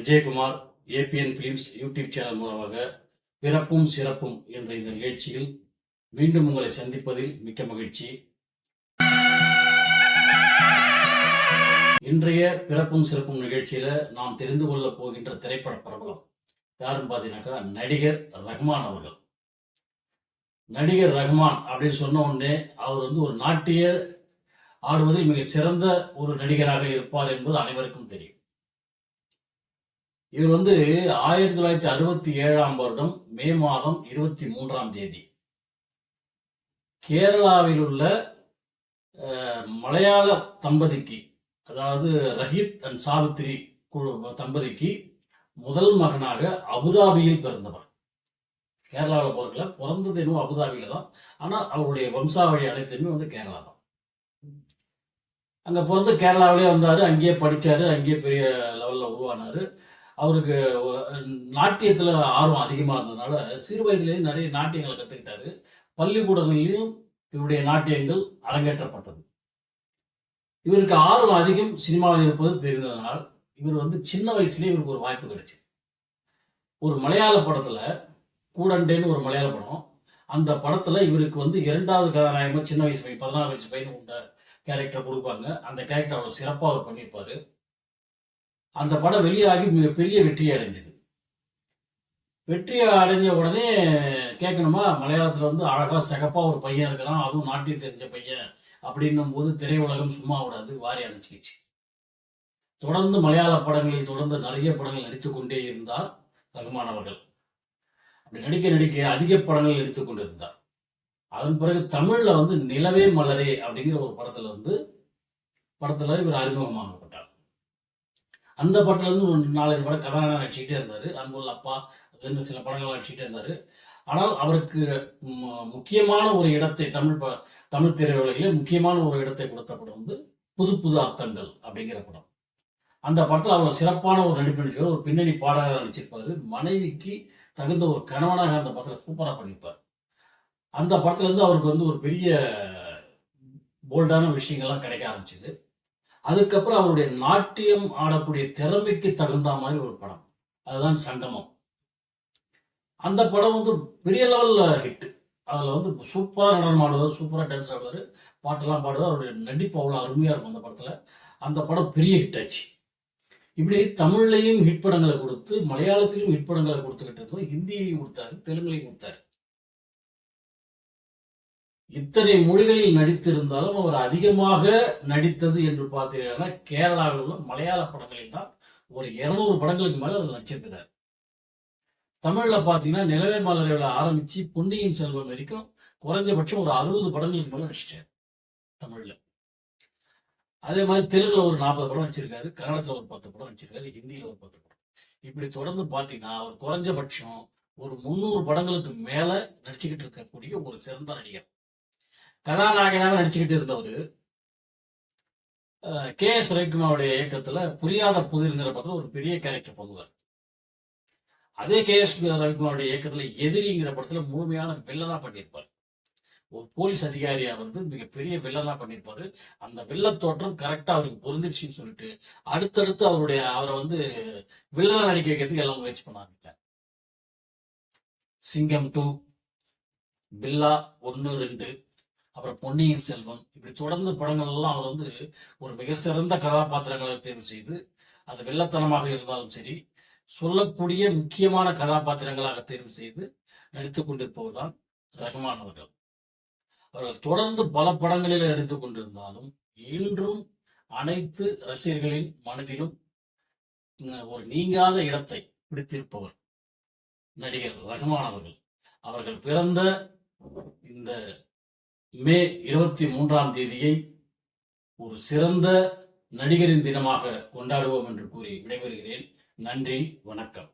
Vijayakumar ABN films YouTube channel மூலமாக பிறப்பும் சிறப்பும் என்ற இந்த நிகழ்ச்சியில் மீண்டும் உங்களை சந்திப்பதில் மிக்க மகிழ்ச்சி. இன்றைய பிறப்பும் சிறப்பும் நிகழ்ச்சியில நாம் தெரிந்து கொள்ள போகின்ற திரைப்பட பிரபலம் யாருன்னு பார்த்தீங்கன்னாக்கா நடிகர் ரஹ்மான் அவர்கள். நடிகர் ரஹ்மான் அப்படின்னு சொன்ன உடனே அவர் ஒரு நாட்டிய ஆடுவதில் மிக சிறந்த ஒரு நடிகராக இருப்பார் என்பது அனைவருக்கும் தெரியும். இவர் 1967ஆம் வருடம் மே மாதம் 23ஆம் தேதி கேரளாவில் உள்ள மலையாள தம்பதிக்கு, அதாவது ரஹீத் அண்ட் சாவித்ரி தம்பதிக்கு முதல் மகனாக அபுதாபியில் பிறந்தவர். கேரளாவில் பிறந்தது என்னவோ அபுதாபியில தான், ஆனால் அவருடைய வம்சாவழி அனைத்துமே கேரளா தான். அங்கே பிறந்து கேரளாவிலே வந்தார், அங்கேயே படித்தார், அங்கேயே பெரிய லெவலில் உருவானார். அவருக்கு நாட்டியத்தில் ஆர்வம் அதிகமாக இருந்ததுனால சிறு வயதிலேயே நிறைய நாட்டியங்களை கற்றுக்கிட்டாரு. பள்ளிக்கூடங்கள்லையும் இவருடைய நாட்டியங்கள் அரங்கேற்றப்பட்டது. இவருக்கு ஆர்வம் அதிகம் சினிமாவில் இருப்பது தெரிந்ததனால் இவர் சின்ன வயசுலேயே இவருக்கு ஒரு வாய்ப்பு கிடைச்சு. ஒரு மலையாள படத்தில் கூடண்டேன்னு ஒரு மலையாள படம், அந்த படத்தில் இவருக்கு இரண்டாவது கதாநாயகமாக சின்ன வயசு பையன் 16 வயசு பையன் உண்ட கேரக்டர் கொடுப்பாங்க. அந்த கேரக்டர் அவ்வளோ சிறப்பாக அவர் பண்ணியிருப்பார். அந்த படம் வெளியாகி மிகப்பெரிய வெற்றி அடைஞ்சது. வெற்றி அடைஞ்ச உடனே கேட்கணுமா, மலையாளத்தில் அழகாக சிகப்பாக ஒரு பையன் இருக்கிறான், அதுவும் நாட்டியம் தெரிஞ்ச பையன் அப்படின்னும் போது திரையுலகம் சும்மா விடாது, வாரி அணைச்சிக்கிச்சு. தொடர்ந்து மலையாள படங்களில் தொடர்ந்து நிறைய படங்கள் நடித்துக் கொண்டே இருந்தார் ரஹ்மான் அவர்கள். அப்படி நடிக்க அதிக படங்கள் நடித்துக் கொண்டிருந்தார். அதன் பிறகு தமிழ்ல நிலவே மலரே அப்படிங்கிற ஒரு படத்துல இவர் அறிமுகமாகப்பட்டார். அந்த படத்துல ஒரு 4 படம் கதாநாயகன் நடிச்சுக்கிட்டே இருந்தாரு. அன்புள்ள அப்பா சில படங்கள் நடிச்சுக்கிட்டே இருந்தாரு. ஆனால் அவருக்கு முக்கியமான ஒரு இடத்தை தமிழ் திரையுலகிலே முக்கியமான ஒரு இடத்தை கொடுத்த படம் புது புது அர்த்தங்கள் அப்படிங்கிற படம். அந்த படத்துல அவர் சிறப்பான ஒரு நடிப்பு நடிச்சிருப்பார். ஒரு பின்னணி பாடகராக நடிச்சிருப்பாரு. மனைவிக்கு தகுந்த ஒரு கணவனாக அந்த படத்துல சூப்பரா பண்ணியிருப்பார். அந்த படத்துல அவருக்கு ஒரு பெரிய போல்டான விஷயங்கள்லாம் கிடைக்க ஆரம்பிச்சுது. அதுக்கப்புறம் அவருடைய நாட்டியம் ஆடக்கூடிய திறமைக்கு தகுந்த மாதிரி ஒரு படம், அதுதான் சங்கமம். அந்த படம் பெரிய லெவலில் ஹிட். அதில் சூப்பராக நடனம் ஆடுவார், சூப்பராக டான்ஸ் ஆடுவார், பாட்டெல்லாம் பாடுவார். அவருடைய நடிப்பு அவ்வளோ அருமையாக இருக்கும் அந்த படத்தில். அந்த படம் பெரிய ஹிட் ஆச்சு. இப்படி தமிழ்லையும் ஹிட் படங்களை கொடுத்து, மலையாளத்திலும் ஹிட் படங்களை கொடுத்துக்கிட்டு இருந்தோம், ஹிந்தியிலையும் கொடுத்தாரு, தெலுங்குலையும் கொடுத்தாரு. இத்தனை மொழிகளில் நடித்திருந்தாலும் அவர் அதிகமாக நடித்தது என்று பார்த்தீங்கன்னா கேரளாவில் உள்ள மலையாள படங்களில் தான் ஒரு 200 படங்களுக்கு மேலே அவர் நடிச்சிருக்கிறார். தமிழ்ல பார்த்தீங்கன்னா நிலவே மலரையில் ஆரம்பிச்சு பொன்னியின் செல்வன் வரைக்கும் குறைஞ்சபட்சம் ஒரு 60 படங்களுக்கு மேலே நடிச்சிட்டார் தமிழ்ல. அதே மாதிரி தெலுங்குல ஒரு 40 படம் வச்சிருக்காரு, கன்னடத்துல ஒரு 10 படம் வச்சிருக்காரு, ஹிந்தியில ஒரு 10 படம். இப்படி தொடர்ந்து பார்த்தீங்கன்னா அவர் குறைஞ்சபட்சம் ஒரு 300 படங்களுக்கு மேல நடிச்சுக்கிட்டு இருக்கக்கூடிய ஒரு சிறந்த நடிகர். கதாநாயகனாக நடிச்சுக்கிட்டு இருந்தவர் KS ரவிக்குமாருடைய இயக்கத்துல புரியாத புதிர்ங்கிற படத்துல ஒரு பெரிய கேரக்டர் பண்ணுவார். அதே KS ரவிக்குமாருடைய இயக்கத்துல எதிரிங்கிற படத்துல முழுமையான வில்லனா பண்ணியிருப்பார். ஒரு போலீஸ் அதிகாரியா மிகப்பெரிய வில்லனா பண்ணியிருப்பாரு. அந்த வில்ல தோற்றம் கரெக்டா அவருக்கு பொருந்துச்சுன்னு சொல்லிட்டு அடுத்தடுத்து அவரை வில்லனா நடிக்க வைக்கிறதுக்கு எல்லாம் முயற்சி பண்ண ஆரம்பித்தார். சிங்கம் 2, பில்லா 1, 2, அப்புறம் பொன்னியின் செல்வன், இப்படி தொடர்ந்து படங்கள் எல்லாம் அவர் ஒரு மிக சிறந்த கதாபாத்திரங்களை தேர்வு செய்து, அது வெள்ளத்தனமாக இருந்தாலும் சரி, சொல்லக்கூடிய முக்கியமான கதாபாத்திரங்களாக தேர்வு செய்து நடித்துக் கொண்டிருப்பவர் தான் ரஹ்மான் அவர்கள். அவர்கள் தொடர்ந்து பல படங்களில் நடித்துக் கொண்டிருந்தாலும் இன்றும் அனைத்து ரசிகர்களின் மனதிலும் ஒரு நீங்காத இடத்தை பிடித்திருப்பவர் நடிகர் ரஹ்மான் அவர்கள். அவர்கள் பிறந்த இந்த மே 23ஆம் தேதியை ஒரு சிறந்த நடிகரின் தினமாக கொண்டாடுவோம் என்று கூறி விடைபெறுகிறேன். நன்றி, வணக்கம்.